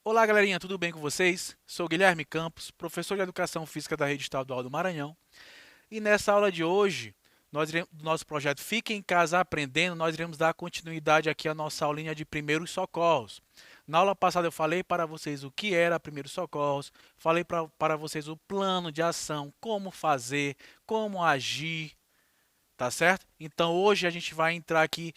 Olá, galerinha, tudo bem com vocês? Sou Guilherme Campos, professor de Educação Física da Rede Estadual do Maranhão. E nessa aula de hoje, do nosso projeto Fique em Casa Aprendendo, nós iremos dar continuidade aqui à nossa aulinha de primeiros socorros. Na aula passada eu falei para vocês o que era primeiros socorros, falei para vocês o plano de ação, como fazer, como agir, tá certo? Então hoje a gente vai entrar aqui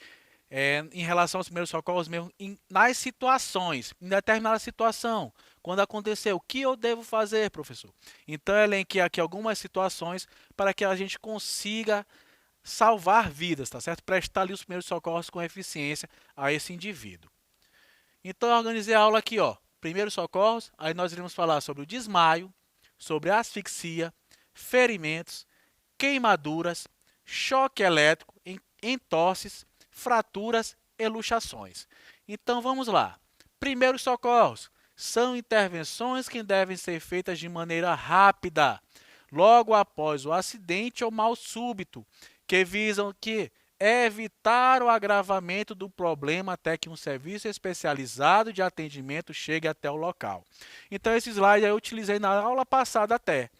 em relação aos primeiros socorros mesmo, nas situações, em determinada situação, quando aconteceu, o que eu devo fazer, professor? Então, eu elenquei aqui algumas situações para que a gente consiga salvar vidas, tá certo? Prestar ali os primeiros socorros com eficiência a esse indivíduo. Então, eu organizei a aula aqui, ó, primeiros socorros, aí nós iremos falar sobre o desmaio, sobre a asfixia, ferimentos, queimaduras, choque elétrico, entorses, fraturas e luxações. Então vamos lá. Primeiros socorros são intervenções que devem ser feitas de maneira rápida, logo após o acidente ou mal súbito, que visam evitar o agravamento do problema até que um serviço especializado de atendimento chegue até o local. Então esse slide eu utilizei na aula passada até.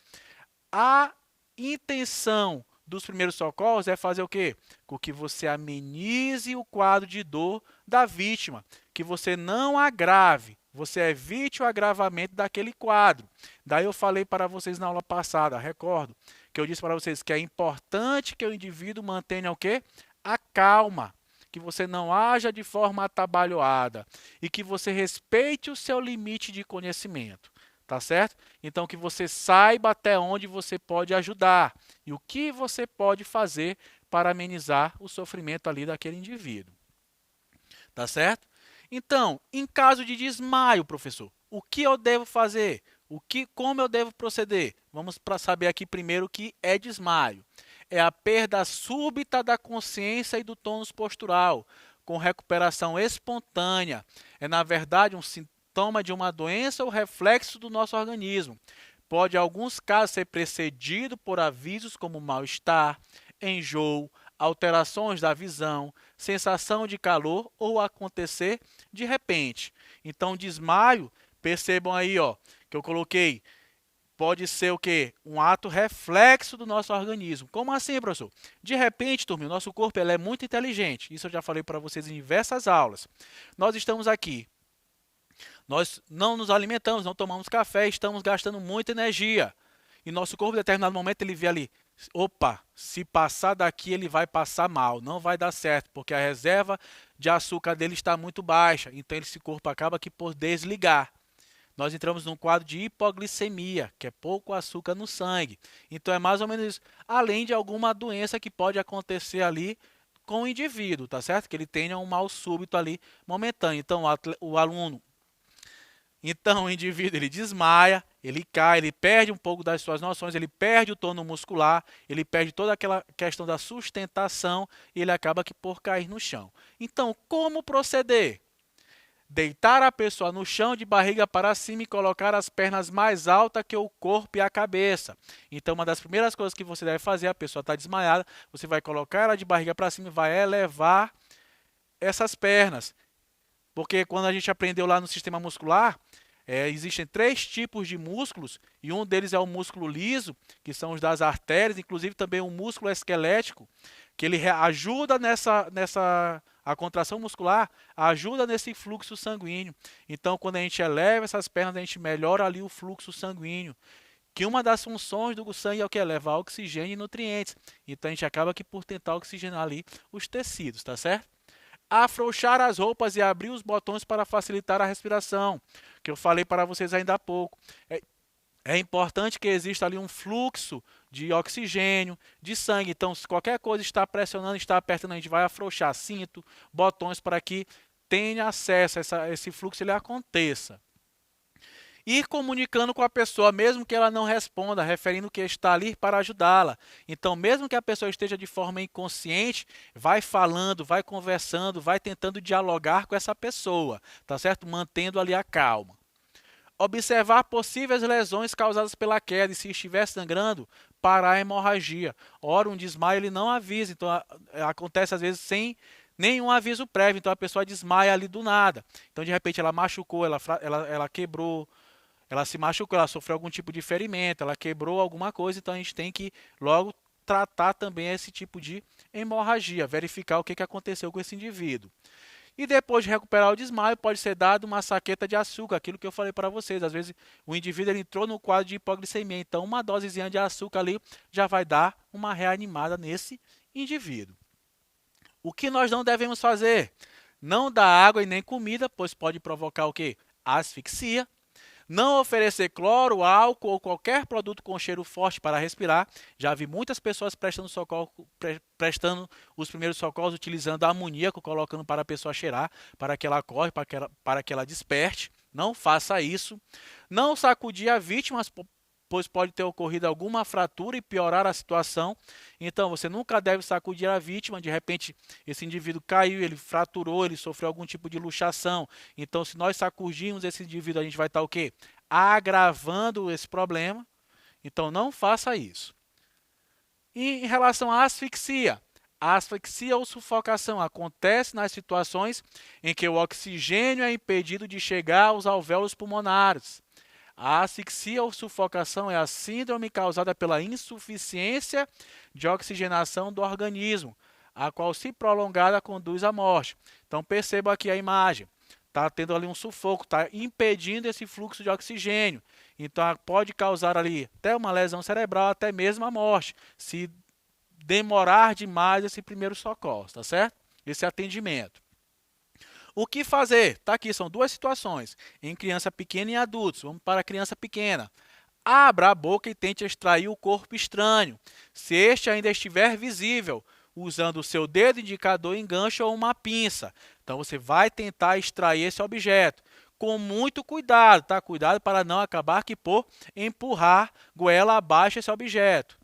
A intenção dos primeiros socorros é fazer o quê? Com que você amenize o quadro de dor da vítima, que você não agrave, você evite o agravamento daquele quadro. Daí eu falei para vocês na aula passada, recordo, que eu disse para vocês que é importante que o indivíduo mantenha o quê? A calma, que você não haja de forma atabalhoada e que você respeite o seu limite de conhecimento. Tá certo? Então, que você saiba até onde você pode ajudar e o que você pode fazer para amenizar o sofrimento ali daquele indivíduo. Tá certo? Então, em caso de desmaio, professor, o que eu devo fazer? Como eu devo proceder? Vamos para saber aqui primeiro o que é desmaio. É a perda súbita da consciência e do tônus postural, com recuperação espontânea. É, na verdade, um sintoma de uma doença ou reflexo do nosso organismo. Pode, em alguns casos, ser precedido por avisos como mal-estar, enjoo, alterações da visão, sensação de calor ou acontecer de repente. Então, desmaio, percebam aí, ó, que eu coloquei, pode ser o quê? Um ato reflexo do nosso organismo. Como assim, professor? De repente, turma, o nosso corpo é muito inteligente. Isso eu já falei para vocês em diversas aulas. Nós estamos aqui. Nós não nos alimentamos, não tomamos café, estamos gastando muita energia. E nosso corpo, em determinado momento, ele vê ali, opa, se passar daqui ele vai passar mal, não vai dar certo, porque a reserva de açúcar dele está muito baixa. Então esse corpo acaba aqui por desligar. Nós entramos num quadro de hipoglicemia, que é pouco açúcar no sangue. Então é mais ou menos isso. Além de alguma doença que pode acontecer ali com o indivíduo, tá certo? Que ele tenha um mal súbito ali momentâneo. Então o aluno, então o indivíduo ele desmaia, ele cai, ele perde um pouco das suas noções, ele perde o tônus muscular, ele perde toda aquela questão da sustentação e ele acaba aqui por cair no chão. Então, como proceder? Deitar a pessoa no chão de barriga para cima e colocar as pernas mais altas que o corpo e a cabeça. Então, uma das primeiras coisas que você deve fazer, a pessoa está desmaiada, você vai colocar ela de barriga para cima e vai elevar essas pernas. Porque quando a gente aprendeu lá no sistema muscular, existem 3 tipos de músculos, e um deles é o músculo liso, que são os das artérias, inclusive também o músculo esquelético, que ele ajuda a contração muscular, ajuda nesse fluxo sanguíneo. Então, quando a gente eleva essas pernas, a gente melhora ali o fluxo sanguíneo, que uma das funções do sangue é o que? Levar oxigênio e nutrientes. Então, a gente acaba aqui por tentar oxigenar ali os tecidos, tá certo? Afrouxar as roupas e abrir os botões para facilitar a respiração, que eu falei para vocês ainda há pouco. É importante que exista ali um fluxo de oxigênio, de sangue. Então, se qualquer coisa está pressionando, está apertando, a gente vai afrouxar cinto, botões para que tenha acesso a esse fluxo, ele aconteça. Ir comunicando com a pessoa, mesmo que ela não responda, referindo que está ali para ajudá-la. Então, mesmo que a pessoa esteja de forma inconsciente, vai falando, vai conversando, vai tentando dialogar com essa pessoa, tá certo? Mantendo ali a calma. Observar possíveis lesões causadas pela queda e, se estiver sangrando, parar a hemorragia. Ora, um desmaio ele não avisa, então acontece às vezes sem nenhum aviso prévio, então a pessoa desmaia ali do nada. Então, de repente, ela machucou, ela quebrou, ela se machucou, ela sofreu algum tipo de ferimento, ela quebrou alguma coisa, então a gente tem que logo tratar também esse tipo de hemorragia, verificar o que aconteceu com esse indivíduo. E depois de recuperar o desmaio, pode ser dado uma saqueta de açúcar, aquilo que eu falei para vocês. Às vezes o indivíduo ele entrou no quadro de hipoglicemia, então uma dosezinha de açúcar ali já vai dar uma reanimada nesse indivíduo. O que nós não devemos fazer? Não dar água e nem comida, pois pode provocar o quê? Asfixia. Não oferecer cloro, álcool ou qualquer produto com cheiro forte para respirar. Já vi muitas pessoas prestando os primeiros socorros utilizando amoníaco, colocando para a pessoa cheirar, para que ela acorde, para que ela desperte. Não faça isso. Não sacudir a vítima, pois pode ter ocorrido alguma fratura e piorar a situação. Então, você nunca deve sacudir a vítima. De repente, esse indivíduo caiu, ele fraturou, ele sofreu algum tipo de luxação. Então, se nós sacudirmos esse indivíduo, a gente vai estar o quê? Agravando esse problema. Então, não faça isso. E em relação à asfixia, a asfixia ou sufocação acontece nas situações em que o oxigênio é impedido de chegar aos alvéolos pulmonares. A asfixia ou sufocação é a síndrome causada pela insuficiência de oxigenação do organismo, a qual, se prolongada, conduz à morte. Então, perceba aqui a imagem. Está tendo ali um sufoco, está impedindo esse fluxo de oxigênio. Então, pode causar ali até uma lesão cerebral, até mesmo a morte, se demorar demais esse primeiro socorro, tá certo? Esse atendimento. O que fazer? Tá aqui, são duas situações, em criança pequena e adultos. Vamos para a criança pequena. Abra a boca e tente extrair o corpo estranho, se este ainda estiver visível, usando o seu dedo indicador em gancho ou uma pinça. Então, você vai tentar extrair esse objeto. Com muito cuidado, tá? Cuidado para não acabar que por empurrar goela abaixo esse objeto.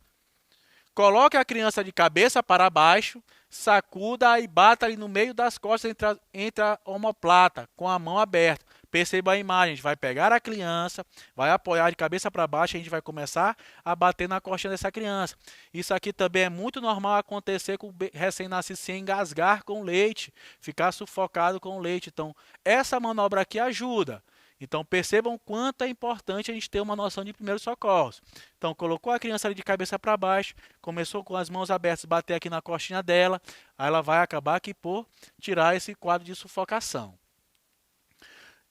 Coloque a criança de cabeça para baixo, sacuda e bata ali no meio das costas entre a omoplata, com a mão aberta. Perceba a imagem, a gente vai pegar a criança, vai apoiar de cabeça para baixo e a gente vai começar a bater na costinha dessa criança. Isso aqui também é muito normal acontecer com o recém-nascido se engasgar com leite, ficar sufocado com leite. Então, essa manobra aqui ajuda. Então, percebam o quanto é importante a gente ter uma noção de primeiros socorros. Então, colocou a criança ali de cabeça para baixo, começou com as mãos abertas, bater aqui na costinha dela, aí ela vai acabar aqui por tirar esse quadro de sufocação.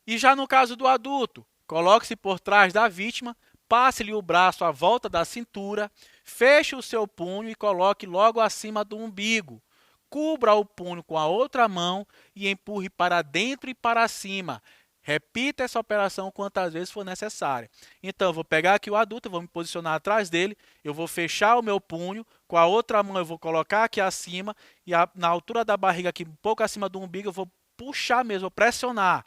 E já no caso do adulto, coloque-se por trás da vítima, passe-lhe o braço à volta da cintura, feche o seu punho e coloque logo acima do umbigo. Cubra o punho com a outra mão e empurre para dentro e para cima. Repita essa operação quantas vezes for necessária. Então, eu vou pegar aqui o adulto, eu vou me posicionar atrás dele, eu vou fechar o meu punho, com a outra mão eu vou colocar aqui acima, e na altura da barriga, aqui um pouco acima do umbigo, eu vou puxar mesmo, vou pressionar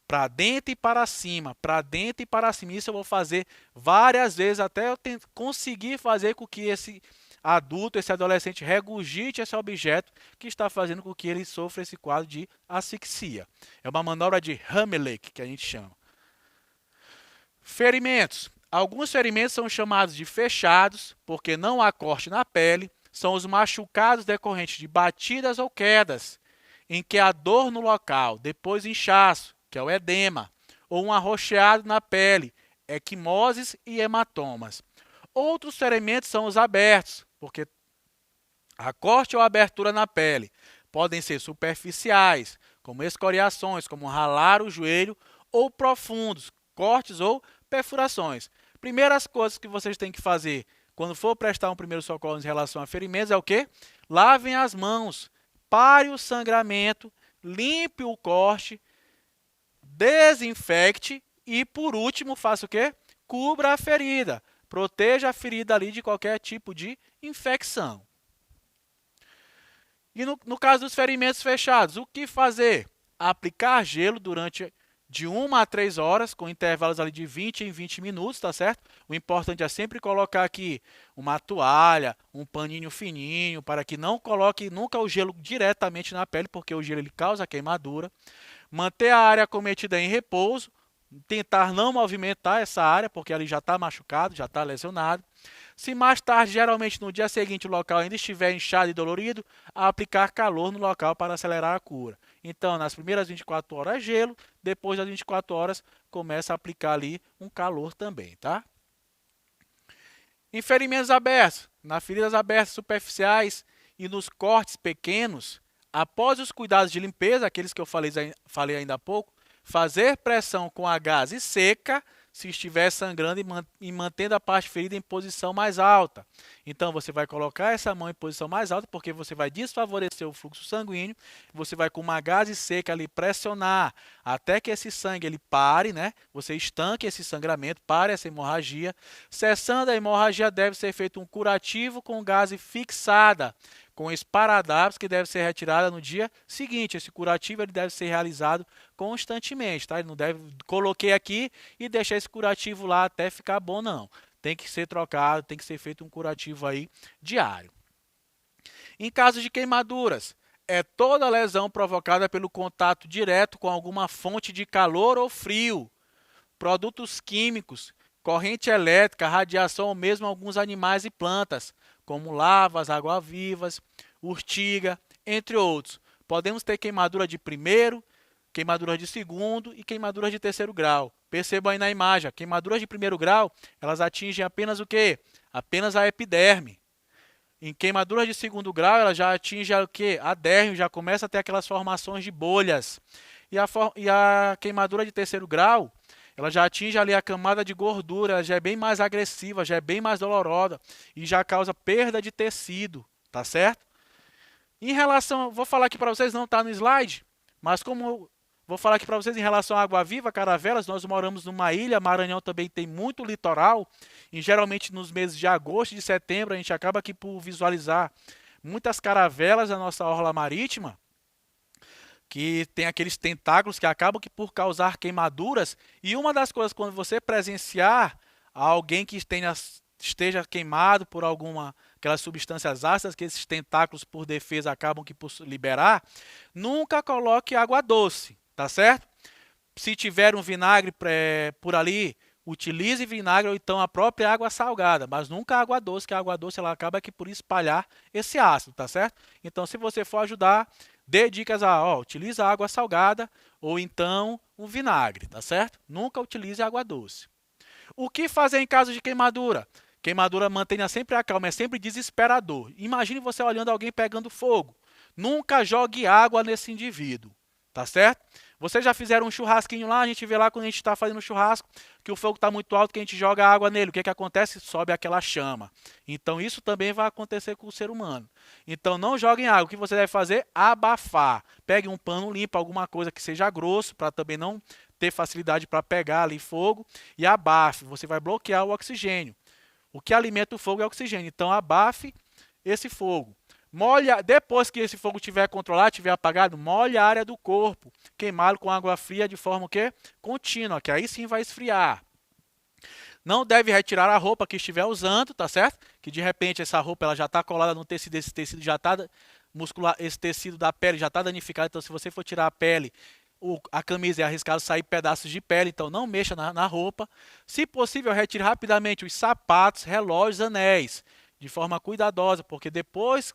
para dentro e para cima, para dentro e para cima. Isso eu vou fazer várias vezes, até eu conseguir fazer com que esse adulto, esse adolescente regurgite esse objeto que está fazendo com que ele sofra esse quadro de asfixia. É uma manobra de Heimlich, que a gente chama. Ferimentos. Alguns ferimentos são chamados de fechados, porque não há corte na pele. São os machucados decorrentes de batidas ou quedas, em que há dor no local, depois inchaço, que é o edema, ou um arroxeado na pele, equimoses e hematomas. Outros ferimentos são os abertos, porque a corte ou abertura na pele podem ser superficiais, como escoriações, como ralar o joelho, ou profundos, cortes ou perfurações. Primeiras coisas que vocês têm que fazer quando for prestar um primeiro socorro em relação a ferimentos é o quê? Lavem as mãos, pare o sangramento, limpe o corte, desinfecte e, por último, faça o quê? Cubra a ferida. Proteja a ferida ali de qualquer tipo de infecção. E no caso dos ferimentos fechados, o que fazer? Aplicar gelo durante de 1 a 3 horas, com intervalos ali de 20 em 20 minutos, tá certo? O importante é sempre colocar aqui uma toalha, um paninho fininho, para que não coloque nunca o gelo diretamente na pele, porque o gelo ele causa queimadura. Manter a área acometida em repouso, tentar não movimentar essa área, porque ele já está machucado, já está lesionado. Se mais tarde, geralmente no dia seguinte, o local ainda estiver inchado e dolorido, aplicar calor no local para acelerar a cura. Então, nas primeiras 24 horas é gelo, depois das 24 horas começa a aplicar ali um calor também, tá? Em ferimentos abertos, nas feridas abertas superficiais e nos cortes pequenos, após os cuidados de limpeza, aqueles que eu falei ainda há pouco, fazer pressão com a gaze seca se estiver sangrando e mantendo a parte ferida em posição mais alta. Então você vai colocar essa mão em posição mais alta porque você vai desfavorecer o fluxo sanguíneo. Você vai com uma gaze seca ali pressionar até que esse sangue ele pare, né? Você estanque esse sangramento, pare essa hemorragia. Cessando a hemorragia, deve ser feito um curativo com gaze fixada, com esparadrapos que deve ser retirada no dia seguinte. Esse curativo ele deve ser realizado constantemente, tá? Ele não deve coloquei aqui e deixar esse curativo lá até ficar bom, não. Tem que ser trocado, tem que ser feito um curativo aí diário. Em caso de queimaduras, é toda lesão provocada pelo contato direto com alguma fonte de calor ou frio, produtos químicos, corrente elétrica, radiação ou mesmo alguns animais e plantas, como lavas, água-vivas, urtiga, entre outros. Podemos ter queimadura de primeiro, queimadura de segundo e queimadura de terceiro grau. Percebam aí na imagem, queimaduras de primeiro grau, elas atingem apenas o quê? Apenas a epiderme. Em queimaduras de segundo grau, ela já atinge o quê? A derme, já começa a ter aquelas formações de bolhas. E a queimadura de terceiro grau, ela já atinge ali a camada de gordura, ela já é bem mais agressiva, já é bem mais dolorosa e já causa perda de tecido, tá certo? Em relação, vou falar aqui para vocês, não está no slide, mas como vou falar aqui para vocês em relação à Água Viva, Caravelas, nós moramos numa ilha, Maranhão também tem muito litoral, e geralmente nos meses de agosto e de setembro a gente acaba aqui por visualizar muitas caravelas na nossa orla marítima, que tem aqueles tentáculos que acabam que por causar queimaduras, e uma das coisas quando você presenciar alguém que esteja queimado por alguma aquelas substâncias ácidas que esses tentáculos por defesa acabam que por liberar, nunca coloque água doce, tá certo? Se tiver um vinagre por ali, utilize vinagre ou então a própria água salgada, mas nunca água doce, que a água doce ela acaba que por espalhar esse ácido, tá certo? Então, se você for ajudar, dê dicas utiliza água salgada ou então um vinagre, tá certo? Nunca utilize água doce. O que fazer em caso de queimadura? Queimadura mantenha sempre a calma, é sempre desesperador. Imagine você olhando alguém pegando fogo. Nunca jogue água nesse indivíduo, tá certo? Vocês já fizeram um churrasquinho lá, a gente vê lá quando a gente está fazendo churrasco, que o fogo está muito alto, que a gente joga água nele. O que acontece? Sobe aquela chama. Então isso também vai acontecer com o ser humano. Então não joguem água. O que você deve fazer? Abafar. Pegue um pano limpo, alguma coisa que seja grosso, para também não ter facilidade para pegar ali fogo, e abafe. Você vai bloquear o oxigênio. O que alimenta o fogo é o oxigênio. Então abafe esse fogo. Molha, depois que esse fogo estiver controlado, estiver apagado, molhe a área do corpo, queimá-lo com água fria de forma que contínua, que aí sim vai esfriar. Não deve retirar a roupa que estiver usando, tá certo? Que de repente essa roupa ela já está colada no tecido, esse tecido já está muscular, esse tecido da pele já está danificado, então se você for tirar a pele, a camisa é arriscado sair pedaços de pele, então não mexa na roupa. Se possível, retire rapidamente os sapatos, relógios, anéis, de forma cuidadosa, porque depois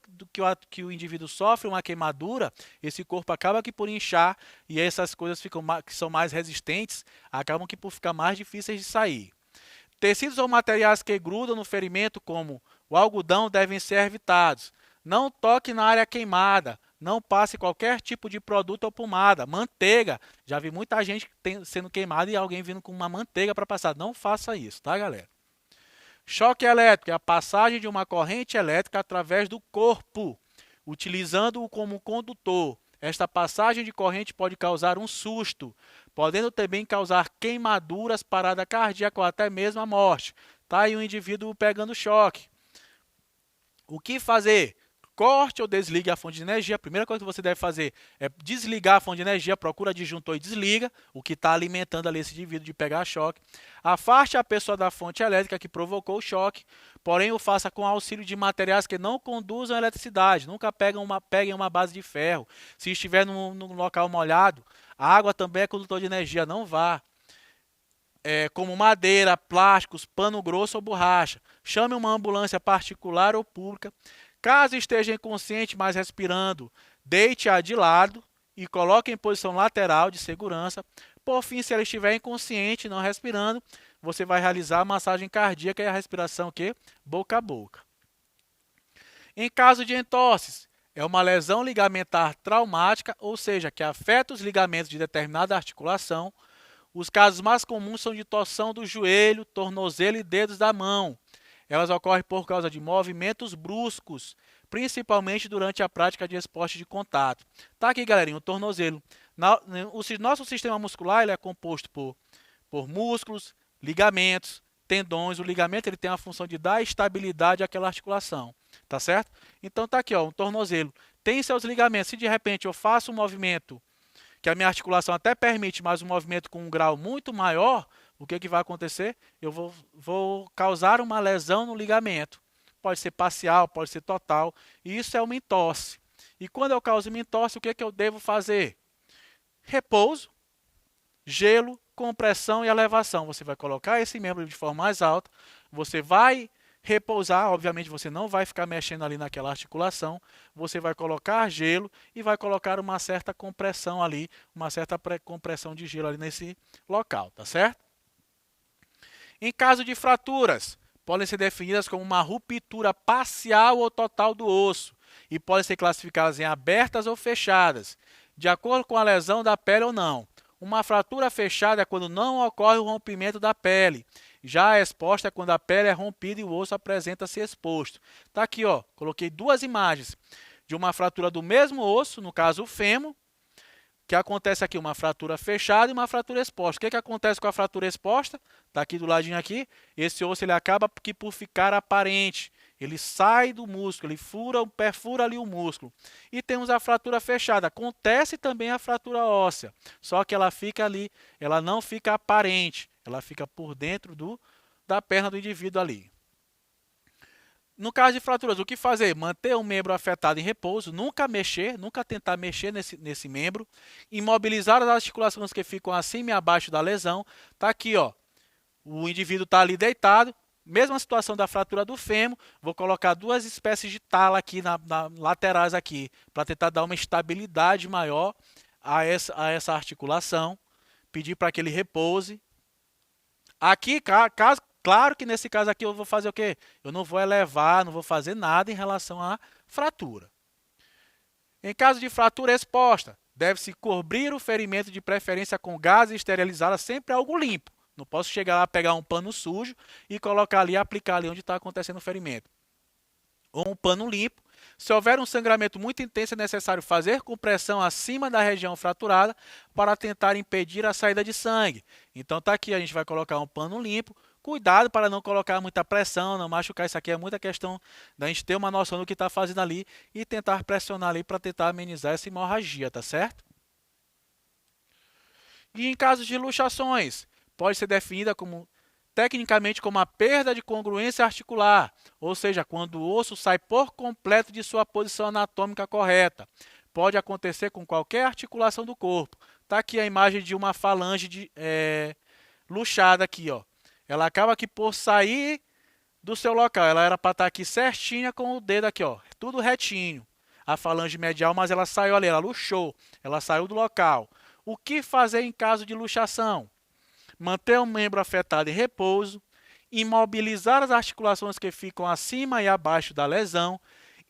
que o indivíduo sofre uma queimadura, esse corpo acaba que por inchar e essas coisas que são mais resistentes, acabam que por ficar mais difíceis de sair. Tecidos ou materiais que grudam no ferimento, como o algodão, devem ser evitados. Não toque na área queimada. Não passe qualquer tipo de produto ou pomada. Manteiga. Já vi muita gente sendo queimada e alguém vindo com uma manteiga para passar. Não faça isso, tá, galera? Choque elétrico é a passagem de uma corrente elétrica através do corpo, utilizando-o como condutor. Esta passagem de corrente pode causar um susto, podendo também causar queimaduras, parada cardíaca ou até mesmo a morte. Tá aí o indivíduo pegando choque. O que fazer? Corte ou desligue a fonte de energia. A primeira coisa que você deve fazer é desligar a fonte de energia, procura disjuntor e desliga o que está alimentando ali esse indivíduo de pegar choque. Afaste a pessoa da fonte elétrica que provocou o choque, porém o faça com auxílio de materiais que não conduzam a eletricidade. Nunca peguem uma base de ferro. Se estiver num local molhado, a água também é condutor de energia, não vá. como madeira, plásticos, pano grosso ou borracha. Chame uma ambulância particular ou pública. Caso esteja inconsciente, mas respirando, deite-a de lado e coloque em posição lateral de segurança. Por fim, se ela estiver inconsciente, não respirando, você vai realizar a massagem cardíaca e a respiração boca a boca. Em caso de entosses, é uma lesão ligamentar traumática, ou seja, que afeta os ligamentos de determinada articulação. Os casos mais comuns são de torção do joelho, tornozelo e dedos da mão. Elas ocorrem por causa de movimentos bruscos, principalmente durante a prática de esporte de contato. Tá aqui, galerinha, o tornozelo. O nosso sistema muscular ele é composto por músculos, ligamentos, tendões. O ligamento ele tem a função de dar estabilidade àquela articulação, tá certo? Então tá aqui, ó, um tornozelo. Tem seus ligamentos. Se de repente eu faço um movimento que a minha articulação até permite, mas um movimento com um grau muito maior, o que vai acontecer? Eu vou causar uma lesão no ligamento. Pode ser parcial, pode ser total. E isso é uma entorse. E quando eu causo uma entorse, o que eu devo fazer? Repouso, gelo, compressão e elevação. Você vai colocar esse membro de forma mais alta, você vai repousar, obviamente você não vai ficar mexendo ali naquela articulação, você vai colocar gelo e vai colocar uma certa compressão ali, uma certa compressão de gelo ali nesse local, tá certo? Em caso de fraturas, podem ser definidas como uma ruptura parcial ou total do osso e podem ser classificadas em abertas ou fechadas, de acordo com a lesão da pele ou não. Uma fratura fechada é quando não ocorre o rompimento da pele. Já a exposta é quando a pele é rompida e o osso apresenta-se exposto. Tá aqui, ó, coloquei duas imagens de uma fratura do mesmo osso, no caso o fêmur, que acontece aqui uma fratura fechada e uma fratura exposta. O que acontece com a fratura exposta? Tá aqui do ladinho aqui, esse osso ele acaba por ficar aparente. Ele sai do músculo, ele perfura ali o músculo. E temos a fratura fechada. Acontece também a fratura óssea, só que ela fica ali, ela não fica aparente, ela fica por dentro da perna do indivíduo ali. No caso de fraturas, o que fazer? Manter o membro afetado em repouso, nunca mexer, nunca tentar mexer nesse membro, imobilizar as articulações que ficam acima e abaixo da lesão. Tá aqui, ó, o indivíduo está ali deitado, mesma situação da fratura do fêmur, vou colocar duas espécies de tala aqui na laterais aqui, para tentar dar uma estabilidade maior a essa articulação, pedir para que ele repouse. Aqui, claro que nesse caso aqui eu vou fazer o quê? Eu não vou elevar, não vou fazer nada em relação à fratura. Em caso de fratura exposta, deve-se cobrir o ferimento de preferência com gaze esterilizada, sempre algo limpo. Não posso chegar lá, pegar um pano sujo e colocar ali, aplicar ali onde está acontecendo o ferimento. Ou um pano limpo. Se houver um sangramento muito intenso, é necessário fazer compressão acima da região fraturada para tentar impedir a saída de sangue. Então tá aqui, a gente vai colocar um pano limpo. Cuidado para não colocar muita pressão, não machucar. Isso aqui é muita questão da gente ter uma noção do que está fazendo ali e tentar pressionar ali para tentar amenizar essa hemorragia, tá certo? E em casos de luxações, pode ser definida tecnicamente como a perda de congruência articular, ou seja, quando o osso sai por completo de sua posição anatômica correta. Pode acontecer com qualquer articulação do corpo. Está aqui a imagem de uma falange luxada aqui, ó. Ela acaba aqui por sair do seu local. Ela era para estar aqui certinha com o dedo aqui, ó, tudo retinho. A falange medial, mas ela saiu ali, ela luxou, ela saiu do local. O que fazer em caso de luxação? Manter o membro afetado em repouso, imobilizar as articulações que ficam acima e abaixo da lesão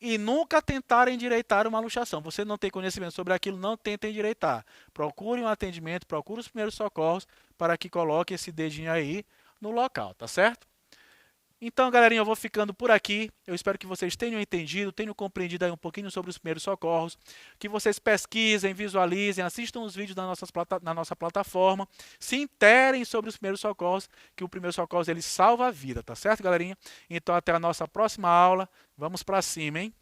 e nunca tentar endireitar uma luxação. Você não tem conhecimento sobre aquilo, não tenta endireitar. Procure um atendimento, procure os primeiros socorros para que coloque esse dedinho aí no local, tá certo? Então, galerinha, eu vou ficando por aqui. Eu espero que vocês tenham entendido, tenham compreendido aí um pouquinho sobre os primeiros socorros, que vocês pesquisem, visualizem, assistam os vídeos na nossa plataforma, se interem sobre os primeiros socorros, que o primeiro socorro ele salva a vida, tá certo, galerinha? Então, até a nossa próxima aula. Vamos para cima, hein?